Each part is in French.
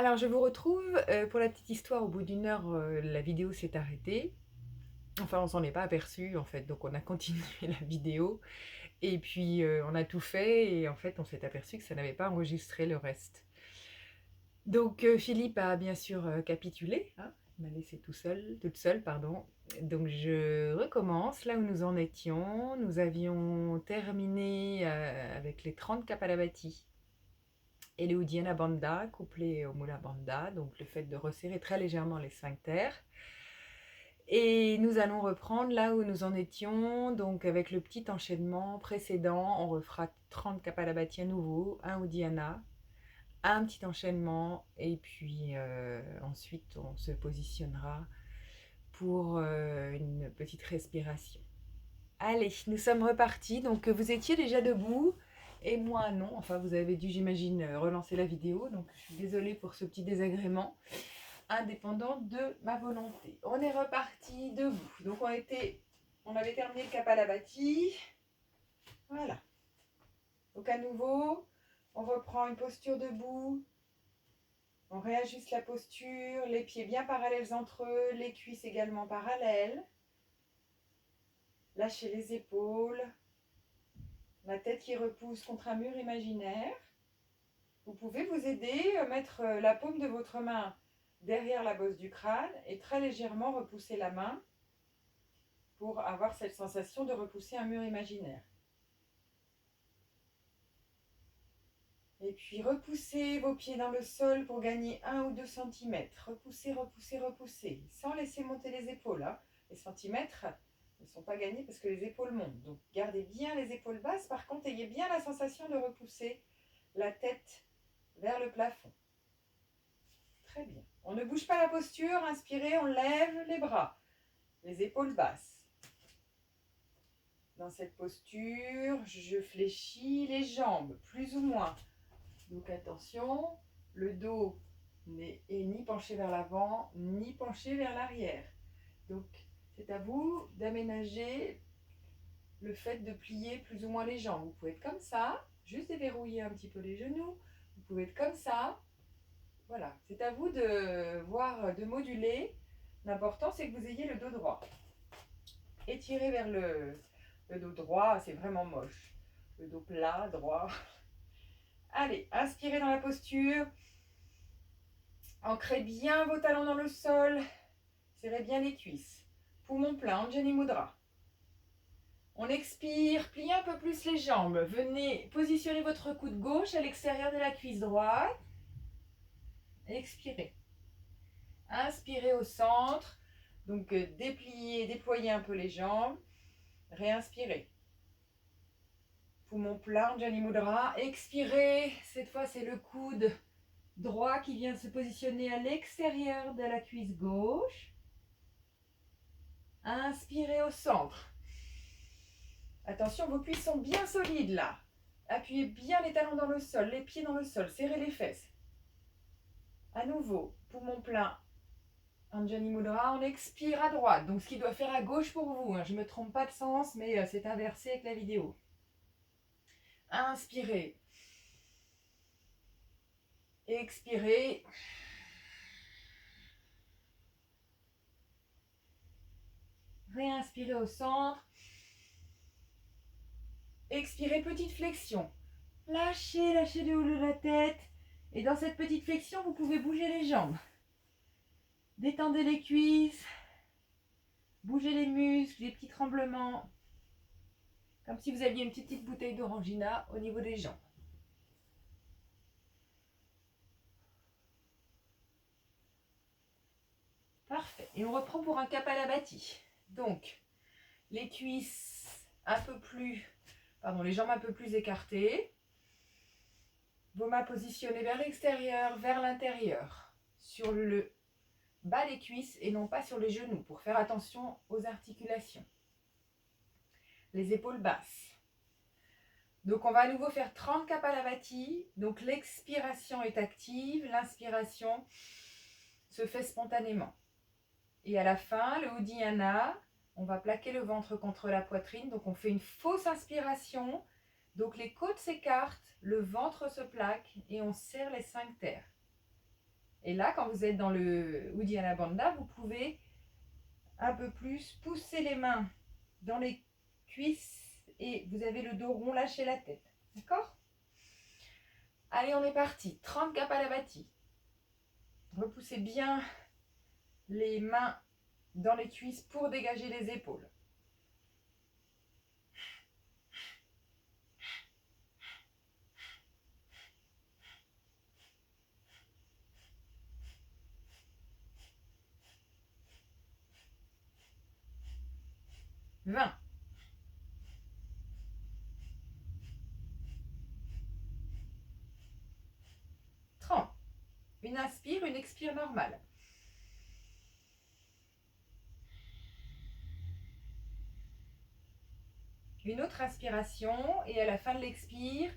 Alors, je vous retrouve pour la petite histoire. Au bout d'une heure, la vidéo s'est arrêtée. Enfin, on s'en est pas aperçu en fait, donc on a continué la vidéo. Et puis, on a tout fait et en fait, on s'est aperçu que ça n'avait pas enregistré le reste. Donc, Philippe a bien sûr capitulé, hein. Il m'a laissé toute seule, pardon. Donc, je recommence là où nous en étions. Nous avions terminé avec les 30 Kapalabhati et le Uddiyana Bandha couplé au Mula Bandha, donc le fait de resserrer très légèrement les sphincters. Et nous allons reprendre là où nous en étions, donc avec le petit enchaînement précédent, on refera 30 Kapalabhati à nouveau, un Uddiyana, un petit enchaînement, et puis ensuite on se positionnera pour une petite respiration. Allez, nous sommes repartis, donc vous étiez déjà debout, et moi non, enfin vous avez dû j'imagine relancer la vidéo, donc je suis désolée pour ce petit désagrément indépendant de ma volonté. On est reparti debout. Donc on avait terminé le Kapalabhati. Voilà. Donc à nouveau, on reprend une posture debout. On réajuste la posture, les pieds bien parallèles entre eux, les cuisses également parallèles. Lâchez les épaules. La tête qui repousse contre un mur imaginaire. Vous pouvez vous aider, mettre la paume de votre main derrière la bosse du crâne et très légèrement repousser la main pour avoir cette sensation de repousser un mur imaginaire. Et puis repoussez vos pieds dans le sol pour gagner 1 ou 2 cm. Repoussez, repoussez, repoussez, sans laisser monter les épaules. Les centimètres ne sont pas gagnés parce que les épaules montent. Donc gardez bien les épaules basses. Par contre, ayez bien la sensation de repousser la tête vers le plafond. Très bien. On ne bouge pas la posture. Inspirez, on lève les bras. Les épaules basses. Dans cette posture, je fléchis les jambes, plus ou moins. Donc attention, le dos n'est ni penché vers l'avant, ni penché vers l'arrière. Donc c'est à vous d'aménager le fait de plier plus ou moins les jambes. Vous pouvez être comme ça, juste déverrouiller un petit peu les genoux. Vous pouvez être comme ça. Voilà, c'est à vous de voir, de moduler. L'important c'est que vous ayez le dos droit. Étirez vers le dos droit, c'est vraiment moche. Le dos plat, droit. Allez, inspirez dans la posture. Ancrez bien vos talons dans le sol. Serrez bien les cuisses. Poumon plein, Anjali Mudra. On expire, pliez un peu plus les jambes. Venez positionner votre coude gauche à l'extérieur de la cuisse droite. Expirez. Inspirez au centre. Donc dépliez, déployez un peu les jambes. Réinspirez. Poumon plein, Anjali Mudra. Expirez. Cette fois, c'est le coude droit qui vient se positionner à l'extérieur de la cuisse gauche. Inspirez au centre. Attention, vos cuisses sont bien solides là. Appuyez bien les talons dans le sol, les pieds dans le sol, serrez les fesses. À nouveau, poumon plein, Anjali Mudra, on expire à droite. Donc ce qui doit faire à gauche pour vous, je ne me trompe pas de sens, mais c'est inversé avec la vidéo. Inspirez. Expirez. Réinspirez au centre. Expirez, petite flexion. Lâchez, lâchez le haut de la tête. Et dans cette petite flexion, vous pouvez bouger les jambes. Détendez les cuisses. Bougez les muscles, les petits tremblements. Comme si vous aviez une petite bouteille d'orangina au niveau des jambes. Parfait. Et on reprend pour un Kapalabhati. Donc, les cuisses un peu plus, les jambes un peu plus écartées. Vos mains positionnées vers l'extérieur, vers l'intérieur. Sur le bas des cuisses et non pas sur les genoux pour faire attention aux articulations. Les épaules basses. Donc on va à nouveau faire 30 Kapalabhati. Donc l'expiration est active, l'inspiration se fait spontanément. Et à la fin, le Uddiyana, on va plaquer le ventre contre la poitrine. Donc on fait une fausse inspiration. Donc les côtes s'écartent, le ventre se plaque et on serre les sphincters. Et là, quand vous êtes dans le Uddiyana Bandha, vous pouvez un peu plus pousser les mains dans les cuisses et vous avez le dos rond, lâchez la tête. D'accord? Allez, on est parti. 30 Kapalabhati. Repoussez bien les mains dans les cuisses pour dégager les épaules. « 20. 30. Une inspire, une expire normale. Une autre inspiration et à la fin de l'expire,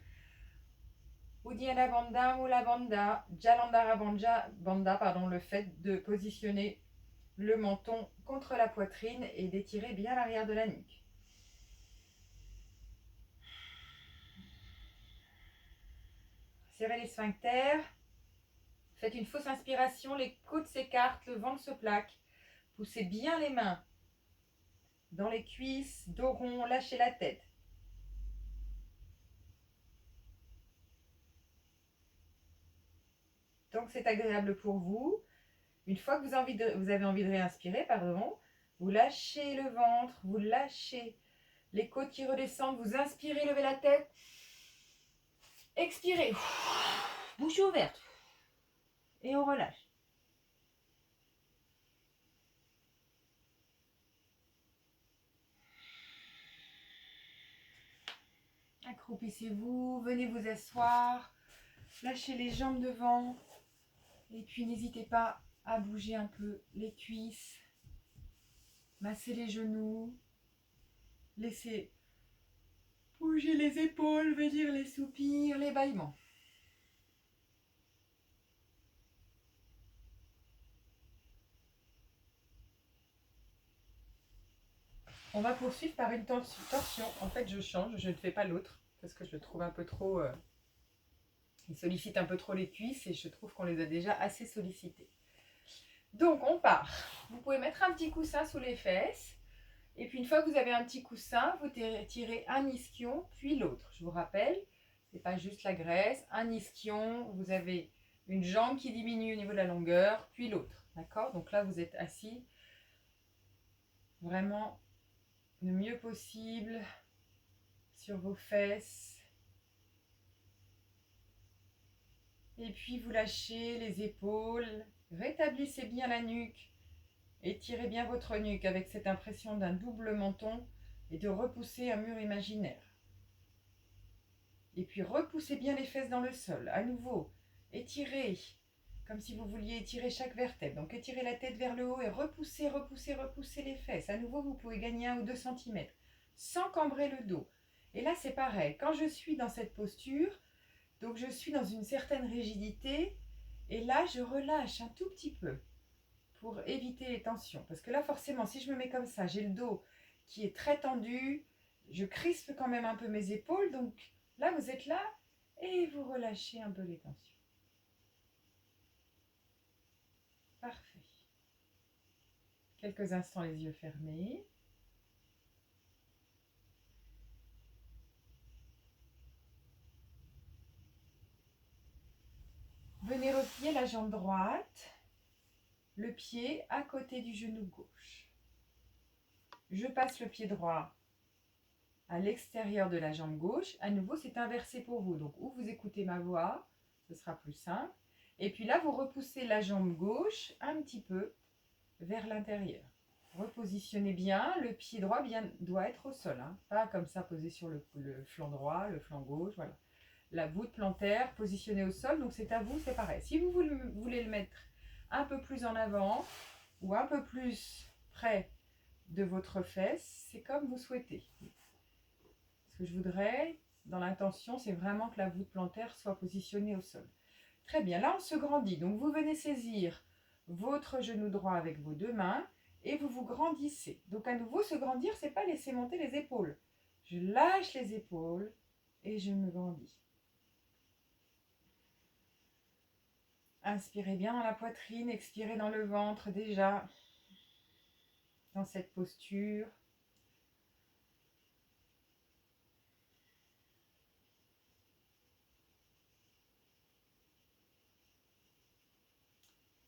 Uddiyana Bandha, Mula Bandha, Jalandhara Bandha, pardon, le fait de positionner le menton contre la poitrine et d'étirer bien l'arrière de la nuque. Serrez les sphincters. Faites une fausse inspiration, les côtes s'écartent, le ventre se plaque. Poussez bien les mains dans les cuisses, dos rond, lâchez la tête. Tant que c'est agréable pour vous, une fois que vous avez envie de réinspirer, vous lâchez le ventre, vous lâchez les côtes qui redescendent, vous inspirez, levez la tête. Expirez, bouche ouverte. Et on relâche. Accroupissez-vous, venez vous asseoir, lâchez les jambes devant et puis n'hésitez pas à bouger un peu les cuisses, masser les genoux, laissez bouger les épaules, venir les soupirs, les bâillements. On va poursuivre par une torsion. En fait, je change, je ne fais pas l'autre parce que je le trouve un peu trop... il sollicite un peu trop les cuisses et je trouve qu'on les a déjà assez sollicitées. Donc, on part. Vous pouvez mettre un petit coussin sous les fesses. Et puis, une fois que vous avez un petit coussin, vous tirez un ischion, puis l'autre. Je vous rappelle, ce n'est pas juste la graisse. Un ischion, vous avez une jambe qui diminue au niveau de la longueur, puis l'autre. D'accord? Donc là, vous êtes assis vraiment le mieux possible sur vos fesses. Et puis, vous lâchez les épaules. Rétablissez bien la nuque. Étirez bien votre nuque avec cette impression d'un double menton et de repousser un mur imaginaire. Et puis repoussez bien les fesses dans le sol. À nouveau, étirez comme si vous vouliez étirer chaque vertèbre. Donc étirez la tête vers le haut et repoussez, repoussez, repoussez les fesses. À nouveau, vous pouvez gagner 1 ou 2 cm sans cambrer le dos. Et là, c'est pareil. Quand je suis dans cette posture, donc je suis dans une certaine rigidité et là, je relâche un tout petit peu pour éviter les tensions. Parce que là, forcément, si je me mets comme ça, j'ai le dos qui est très tendu, je crispe quand même un peu mes épaules. Donc là, vous êtes là et vous relâchez un peu les tensions. Parfait. Quelques instants les yeux fermés. Venez replier la jambe droite, le pied à côté du genou gauche. Je passe le pied droit à l'extérieur de la jambe gauche. À nouveau, c'est inversé pour vous. Donc, où vous écoutez ma voix, ce sera plus simple. Et puis là, vous repoussez la jambe gauche un petit peu vers l'intérieur. Repositionnez bien. Le pied droit doit être au sol. Hein. Pas comme ça posé sur le flanc droit, le flanc gauche. Voilà. La voûte plantaire positionnée au sol. Donc, c'est à vous, c'est pareil. Si vous voulez le mettre un peu plus en avant ou un peu plus près de votre fesse, c'est comme vous souhaitez. Ce que je voudrais, dans l'intention, c'est vraiment que la voûte plantaire soit positionnée au sol. Très bien, là on se grandit. Donc vous venez saisir votre genou droit avec vos 2 mains et vous vous grandissez. Donc à nouveau, se grandir, c'est pas laisser monter les épaules. Je lâche les épaules et je me grandis. Inspirez bien dans la poitrine, expirez dans le ventre déjà, dans cette posture.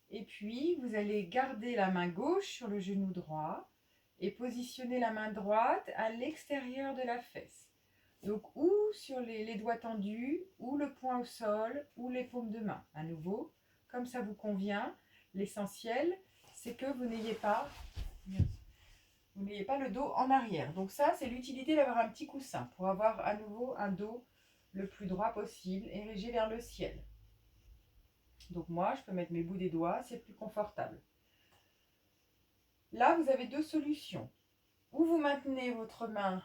Et puis, vous allez garder la main gauche sur le genou droit et positionner la main droite à l'extérieur de la fesse. Donc, ou sur les doigts tendus, ou le poing au sol, ou les paumes de main. À nouveau, comme ça vous convient. L'essentiel, c'est que vous n'ayez pas le dos en arrière. Donc ça, c'est l'utilité d'avoir un petit coussin pour avoir à nouveau un dos le plus droit possible, érigé vers le ciel. Donc moi, je peux mettre mes bouts des doigts, c'est plus confortable. Là, vous avez deux solutions. Ou vous maintenez votre main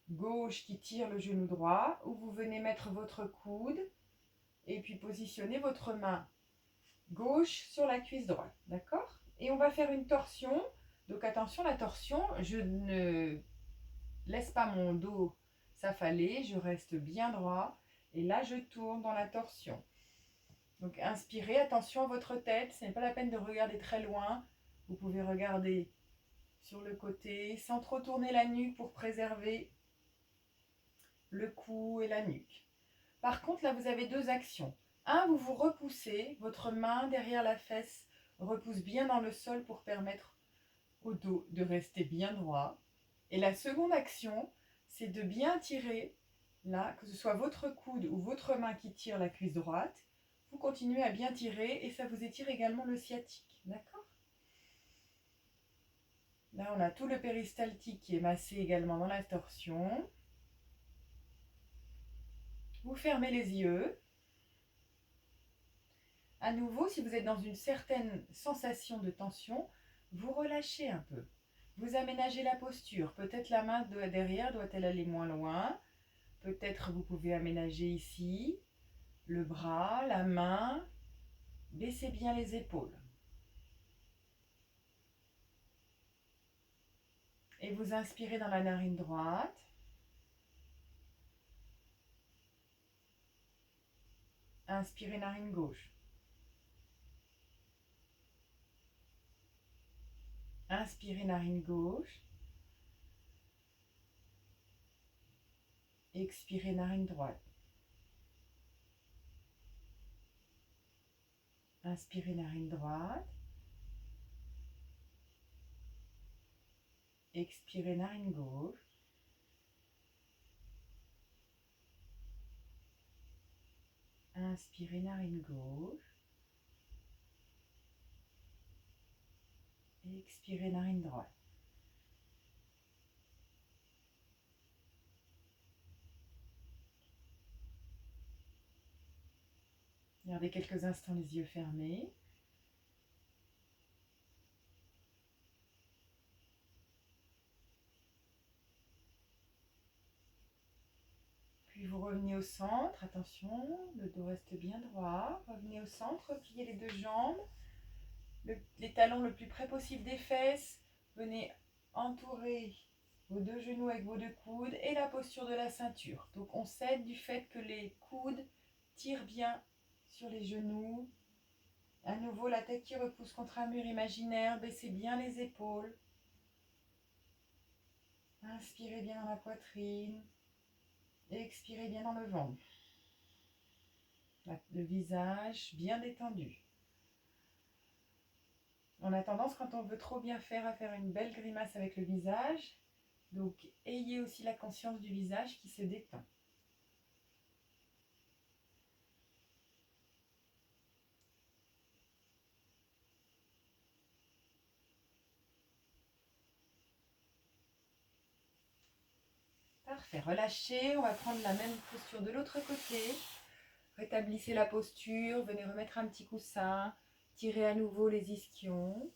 gauche qui tire le genou droit, ou vous venez mettre votre coude et puis positionner votre main gauche sur la cuisse droite. D'accord? Et on va faire une torsion. Donc attention, la torsion, je ne laisse pas mon dos s'affaler, je reste bien droit. Et là, je tourne dans la torsion. Donc inspirez, attention à votre tête, ce n'est pas la peine de regarder très loin. Vous pouvez regarder sur le côté sans trop tourner la nuque pour préserver le cou et la nuque. Par contre, là, vous avez deux actions. Un, vous vous repoussez, votre main derrière la fesse repousse bien dans le sol pour permettre au dos de rester bien droit. Et la seconde action, c'est de bien tirer, là, que ce soit votre coude ou votre main qui tire la cuisse droite, vous continuez à bien tirer et ça vous étire également le sciatique. D'accord? Là, on a tout le péristaltique qui est massé également dans la torsion. Vous fermez les yeux. À nouveau, si vous êtes dans une certaine sensation de tension, vous relâchez un peu. Vous aménagez la posture. Peut-être la main derrière doit-elle aller moins loin. Peut-être vous pouvez aménager ici le bras, la main. Baissez bien les épaules. Et vous inspirez dans la narine droite. Inspirez narine gauche. Inspirez narine gauche. Expirez narine droite. Inspirez narine droite. Expirez narine gauche. Inspirez narine gauche. Expirez narine droite. Gardez quelques instants les yeux fermés. Puis vous revenez au centre. Attention, le dos reste bien droit. Revenez au centre, pliez les deux jambes. Les talons le plus près possible des fesses. Venez entourer vos deux genoux avec vos deux coudes et la posture de la ceinture. Donc on s'aide du fait que les coudes tirent bien sur les genoux. À nouveau, la tête qui repousse contre un mur imaginaire. Baissez bien les épaules. Inspirez bien dans la poitrine. Et expirez bien dans le ventre. Le visage bien détendu. On a tendance, quand on veut trop bien faire, à faire une belle grimace avec le visage. Donc, ayez aussi la conscience du visage qui se détend. Parfait, relâchez. On va prendre la même posture de l'autre côté. Rétablissez la posture. Venez remettre un petit coussin. Tirez à nouveau les ischions.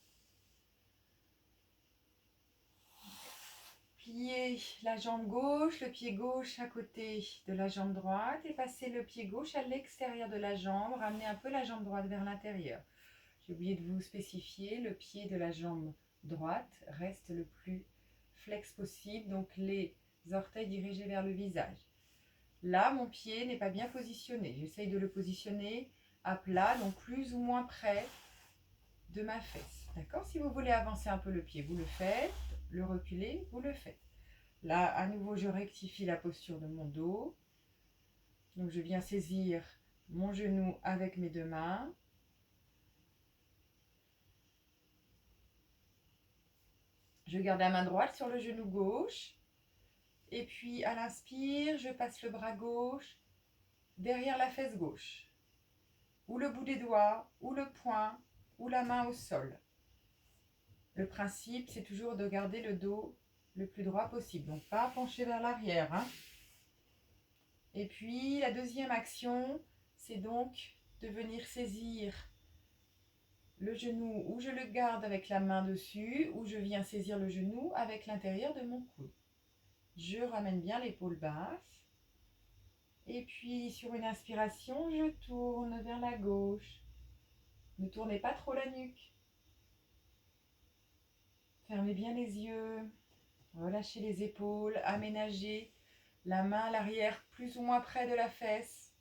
Pliez la jambe gauche, le pied gauche à côté de la jambe droite et passez le pied gauche à l'extérieur de la jambe. Ramenez un peu la jambe droite vers l'intérieur. J'ai oublié de vous spécifier, le pied de la jambe droite reste le plus flex possible, donc les orteils dirigés vers le visage. Là, mon pied n'est pas bien positionné. J'essaye de le positionner à plat, donc plus ou moins près de ma fesse. D'accord? Si vous voulez avancer un peu le pied, vous le faites. Le reculer, vous le faites. Là, à nouveau, je rectifie la posture de mon dos. Donc, je viens saisir mon genou avec mes deux mains. Je garde la main droite sur le genou gauche. Et puis, à l'inspire, je passe le bras gauche derrière la fesse gauche. Ou le bout des doigts, ou le poing, ou la main au sol. Le principe, c'est toujours de garder le dos le plus droit possible. Donc, pas pencher vers l'arrière. Hein. Et puis, la deuxième action, c'est donc de venir saisir le genou ou je le garde avec la main dessus ou je viens saisir le genou avec l'intérieur de mon coude. Je ramène bien l'épaule basse. Et puis, sur une inspiration, je tourne vers la gauche. Ne tournez pas trop la nuque. Fermez bien les yeux. Relâchez les épaules. Aménagez la main à l'arrière, plus ou moins près de la fesse.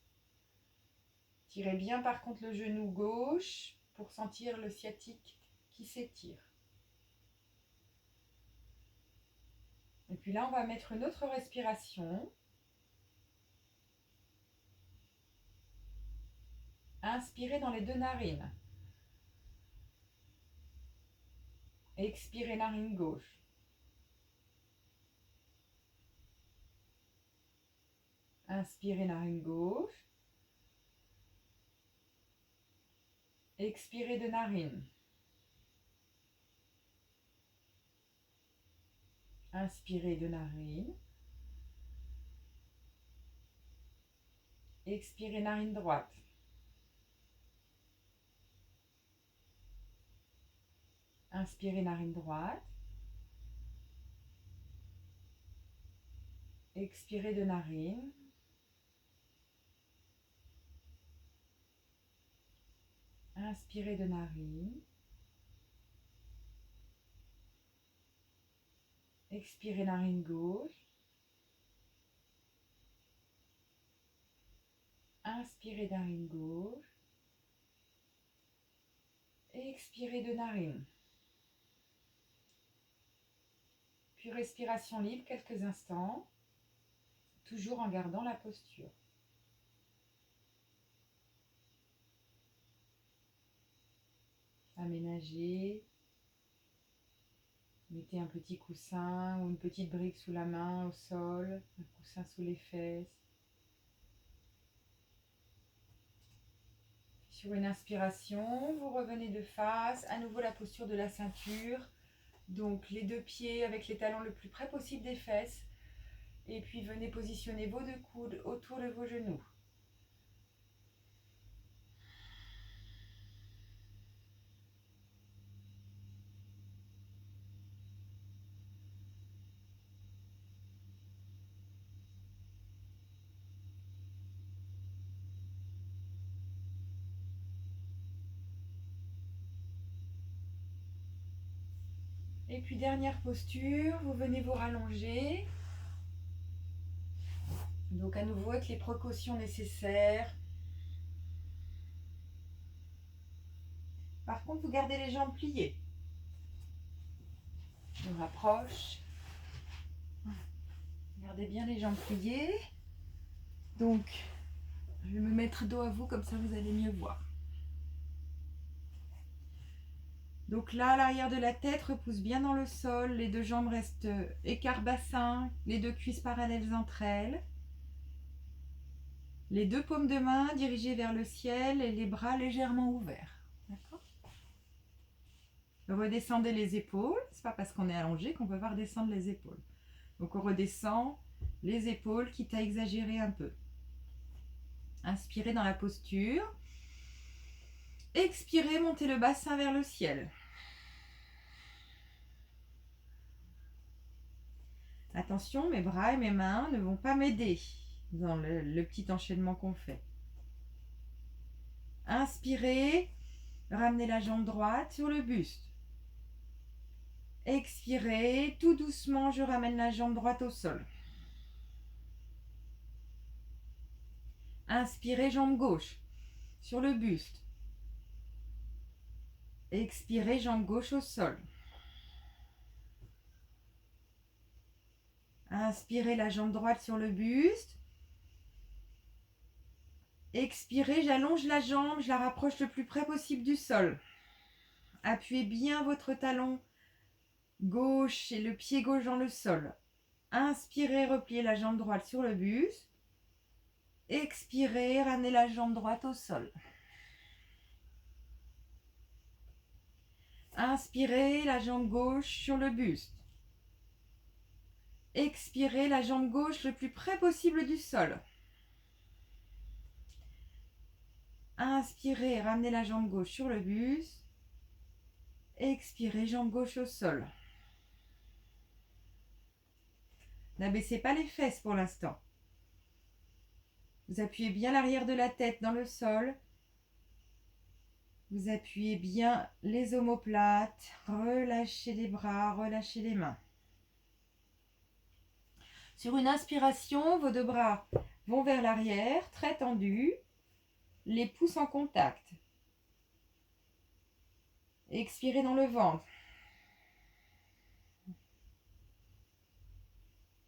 Tirez bien par contre le genou gauche pour sentir le sciatique qui s'étire. Et puis là, on va mettre une autre respiration. Inspirez dans les deux narines. Expirez narine gauche. Inspirez narine gauche. Expirez de narine. Inspirez de narine. Expirez narine droite. Inspirez narine droite. Expirez de narine. Inspirez de narine. Expirez narine gauche. Inspirez narine gauche. Expirez de narine. Puis respiration libre quelques instants, toujours en gardant la posture. Aménagez. Mettez un petit coussin ou une petite brique sous la main, au sol, un coussin sous les fesses. Sur une inspiration, vous revenez de face, à nouveau la posture de la ceinture. Donc les deux pieds avec les talons le plus près possible des fesses. Et puis venez positionner vos deux coudes autour de vos genoux. Et puis dernière posture, vous venez vous rallonger. Donc à nouveau avec les précautions nécessaires. Par contre, vous gardez les jambes pliées. On rapproche. Gardez bien les jambes pliées. Donc, je vais me mettre dos à vous, comme ça vous allez mieux voir. Donc là, l'arrière de la tête repousse bien dans le sol. Les deux jambes restent écart bassin. Les deux cuisses parallèles entre elles. Les deux paumes de main dirigées vers le ciel et les bras légèrement ouverts. D'accord ? Redescendez les épaules. C'est pas parce qu'on est allongé qu'on peut pas redescendre les épaules. Donc on redescend les épaules, quitte à exagérer un peu. Inspirez dans la posture. Expirez, montez le bassin vers le ciel. Attention, mes bras et mes mains ne vont pas m'aider dans le petit enchaînement qu'on fait. Inspirez, ramenez la jambe droite sur le buste. Expirez, tout doucement, je ramène la jambe droite au sol. Inspirez, jambe gauche. sur le buste. Expirez, jambe gauche au sol. Inspirez la jambe droite sur le buste. Expirez, j'allonge la jambe, je la rapproche le plus près possible du sol. Appuyez bien votre talon gauche et le pied gauche dans le sol. Inspirez, repliez la jambe droite sur le buste. Expirez, ramenez la jambe droite au sol. Inspirez, la jambe gauche sur le buste. Expirez, la jambe gauche le plus près possible du sol. Inspirez, ramenez la jambe gauche sur le buste. Expirez, jambe gauche au sol. N'abaissez pas les fesses pour l'instant. Vous appuyez bien l'arrière de la tête dans le sol. Vous appuyez bien les omoplates. Relâchez les bras, relâchez les mains. Sur une inspiration, vos deux bras vont vers l'arrière, très tendus, les pouces en contact. Expirez dans le ventre.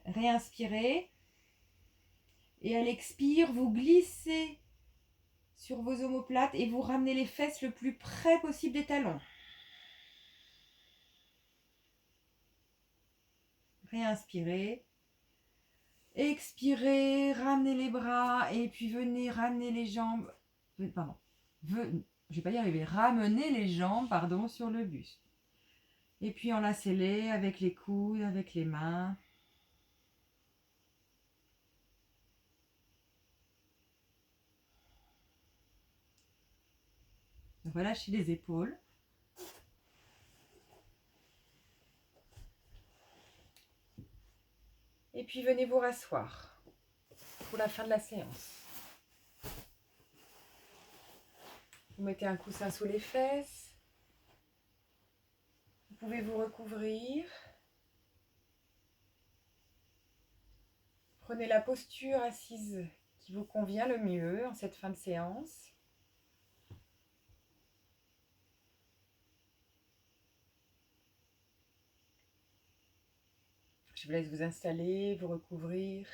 Réinspirez. Et à l'expire, vous glissez sur vos omoplates et vous ramenez les fesses le plus près possible des talons. Réinspirez. Expirez, ramenez les bras et puis venez ramener les jambes. Pardon. Je vais pas y arriver. Ramenez les jambes, sur le buste. Et puis enlacez-les avec les coudes, avec les mains. Relâchez les épaules. Et puis venez vous rasseoir pour la fin de la séance. Vous mettez un coussin sous les fesses. Vous pouvez vous recouvrir. Prenez la posture assise qui vous convient le mieux en cette fin de séance. Je vous laisse vous installer, vous recouvrir.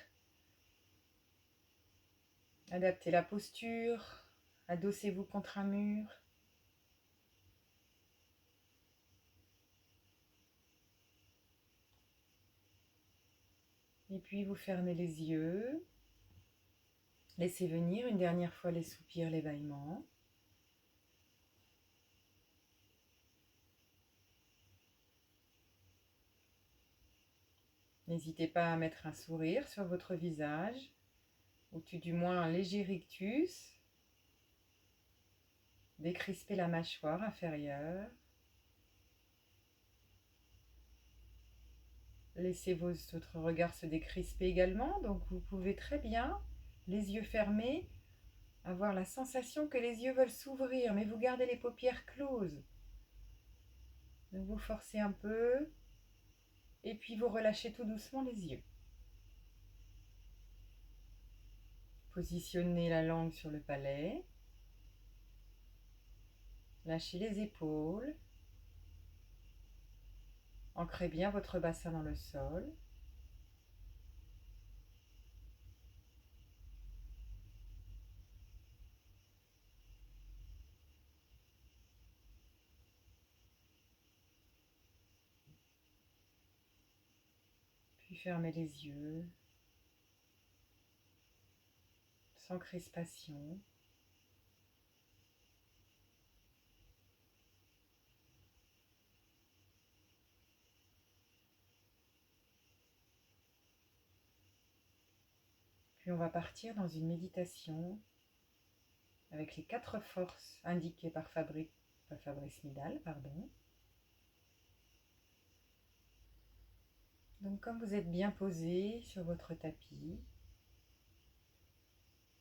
Adaptez la posture. Adossez-vous contre un mur. Et puis vous fermez les yeux. Laissez venir une dernière fois les soupirs, les bâillements. N'hésitez pas à mettre un sourire sur votre visage, ou tout du moins un léger rictus. Décrispez la mâchoire inférieure. Laissez votre regard se décrisper également, donc vous pouvez très bien, les yeux fermés, avoir la sensation que les yeux veulent s'ouvrir, mais vous gardez les paupières closes. Donc vous forcez un peu, et puis vous relâchez tout doucement les yeux. Positionnez la langue sur le palais. Lâchez les épaules. Ancrez bien votre bassin dans le sol. Puis fermez les yeux, sans crispation. Puis on va partir dans une méditation avec les 4 forces indiquées par Fabrice Midal, pardon. Donc comme vous êtes bien posé sur votre tapis,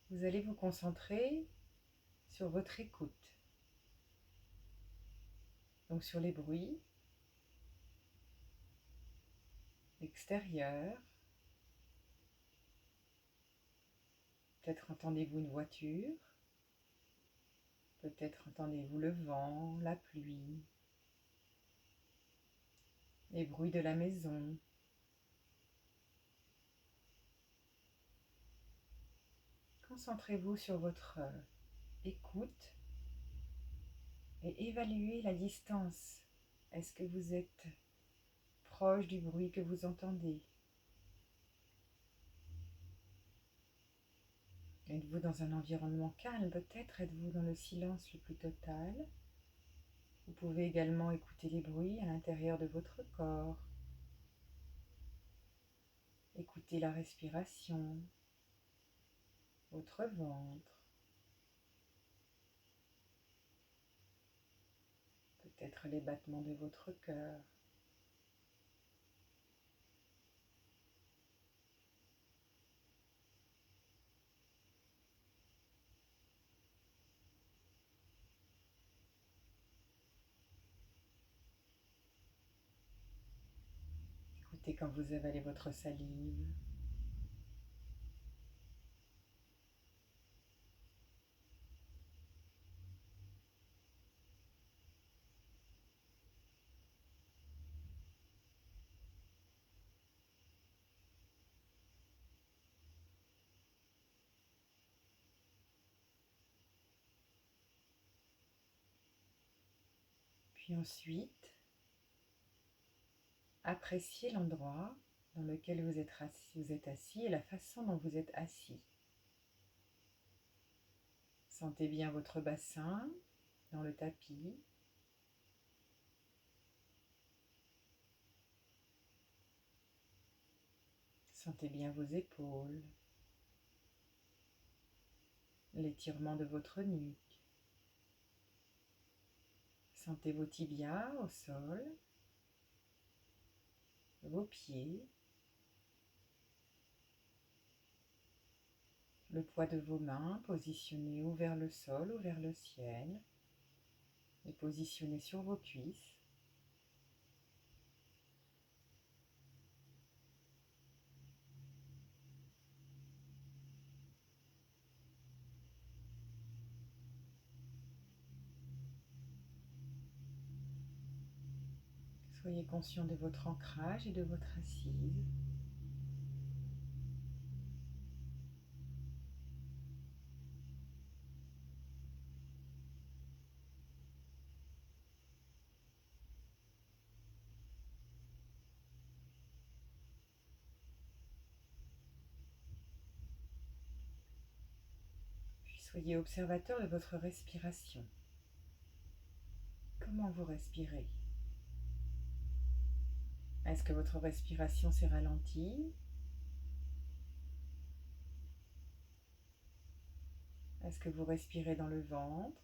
vous allez vous concentrer sur votre écoute. Donc sur les bruits extérieurs. Peut-être entendez-vous une voiture. Peut-être entendez-vous le vent, la pluie, les bruits de la maison. Concentrez-vous sur votre écoute et évaluez la distance. Est-ce que vous êtes proche du bruit que vous entendez? Êtes-vous dans un environnement calme? Peut-être êtes-vous dans le silence le plus total? Vous pouvez également écouter les bruits à l'intérieur de votre corps. Écoutez la respiration, votre ventre, peut-être les battements de votre cœur. Écoutez quand vous avalez votre salive. Puis ensuite, appréciez l'endroit dans lequel vous êtes assis et la façon dont vous êtes assis. Sentez bien votre bassin dans le tapis. Sentez bien vos épaules, l'étirement de votre nuque. Sentez vos tibias au sol, vos pieds, le poids de vos mains positionnés ou vers le sol ou vers le ciel et positionnés sur vos cuisses. Soyez conscient de votre ancrage et de votre assise. Puis soyez observateur de votre respiration. Comment vous respirez? Est-ce que votre respiration s'est ralentie? Est-ce que vous respirez dans le ventre,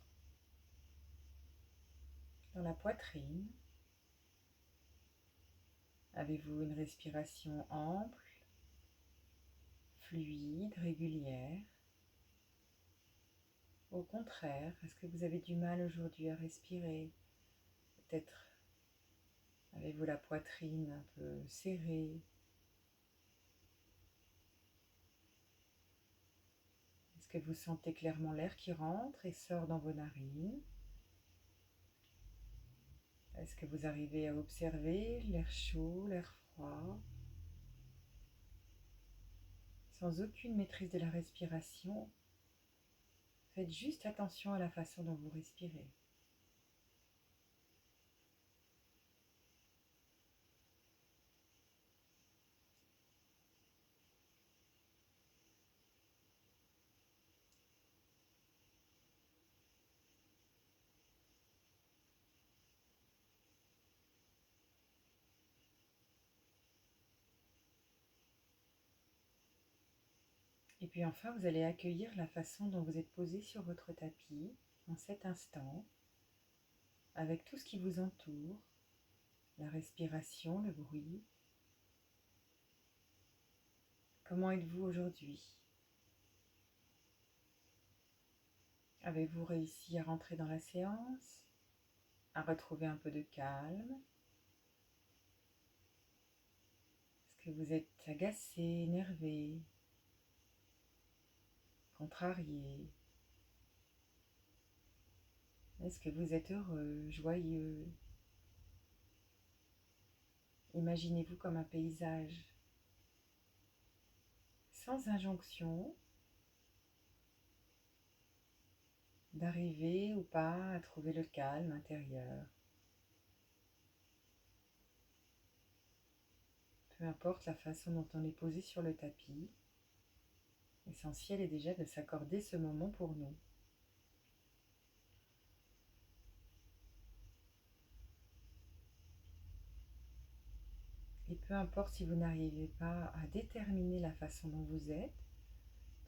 dans la poitrine? Avez-vous une respiration ample, fluide, régulière? Au contraire, est-ce que vous avez du mal aujourd'hui à respirer? Peut-être avez-vous la poitrine un peu serrée? Est-ce que vous sentez clairement l'air qui rentre et sort dans vos narines? Est-ce que vous arrivez à observer l'air chaud, l'air froid? Sans aucune maîtrise de la respiration, faites juste attention à la façon dont vous respirez. Et puis enfin, vous allez accueillir la façon dont vous êtes posé sur votre tapis en cet instant, avec tout ce qui vous entoure, la respiration, le bruit. Comment êtes-vous aujourd'hui? Avez-vous réussi à rentrer dans la séance, à retrouver un peu de calme? Est-ce que vous êtes agacé, énervé, contrarié? Est-ce que vous êtes heureux, joyeux? Imaginez-vous comme un paysage, sans injonction, d'arriver ou pas à trouver le calme intérieur. Peu importe la façon dont on est posé sur le tapis, l'essentiel est déjà de s'accorder ce moment pour nous. Et peu importe si vous n'arrivez pas à déterminer la façon dont vous êtes,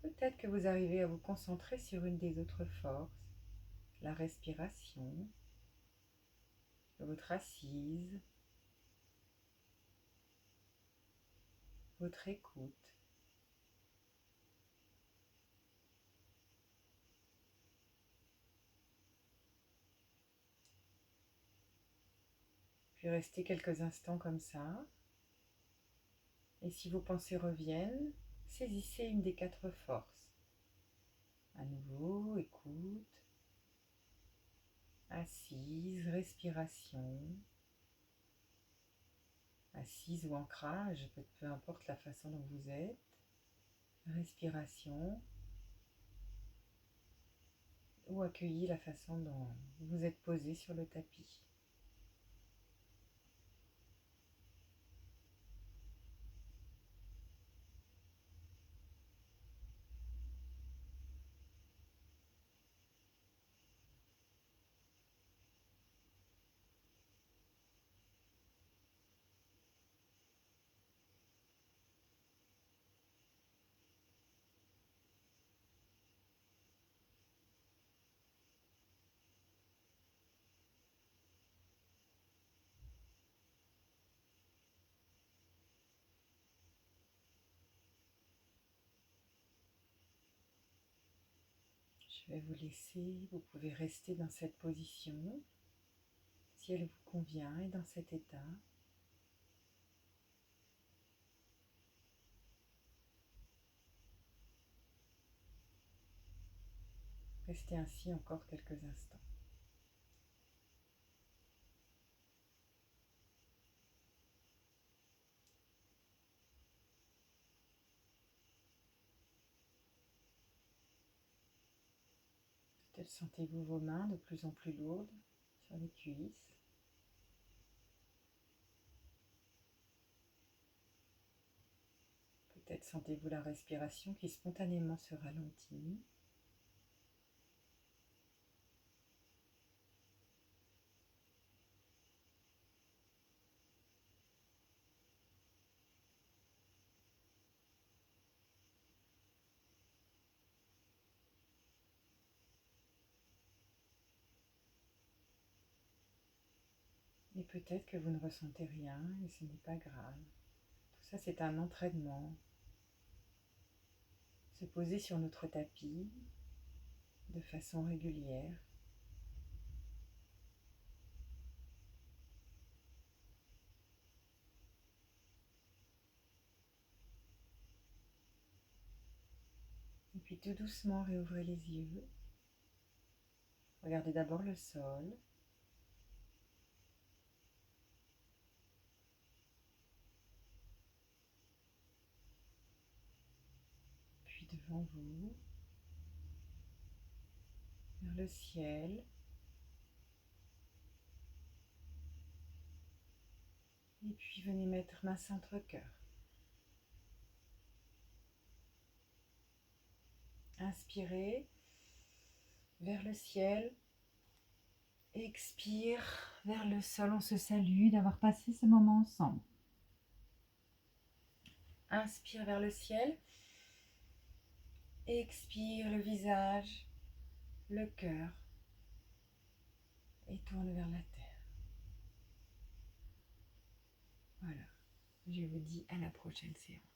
peut-être que vous arrivez à vous concentrer sur une des autres forces, la respiration, votre assise, votre écoute. Puis restez quelques instants comme ça. Et si vos pensées reviennent, saisissez une des 4 forces. À nouveau, écoute, assise, respiration, assise ou ancrage, peu importe la façon dont vous êtes, respiration, ou accueillir la façon dont vous êtes posé sur le tapis. Je vais vous laisser, vous pouvez rester dans cette position, si elle vous convient, et dans cet état. Restez ainsi encore quelques instants. Peut-être sentez-vous vos mains de plus en plus lourdes sur les cuisses. Peut-être sentez-vous la respiration qui spontanément se ralentit. Et peut-être que vous ne ressentez rien et ce n'est pas grave. Tout ça, c'est un entraînement. Se poser sur notre tapis de façon régulière. Et puis tout doucement, réouvrez les yeux. Regardez d'abord le sol. Puis devant vous, vers le ciel. Et puis venez mettre main centre-cœur. Inspirez vers le ciel. Expire vers le sol. On se salue d'avoir passé ce moment ensemble. Inspire vers le ciel. Expire le visage, le cœur et tourne vers la terre. Voilà. Je vous dis à la prochaine séance.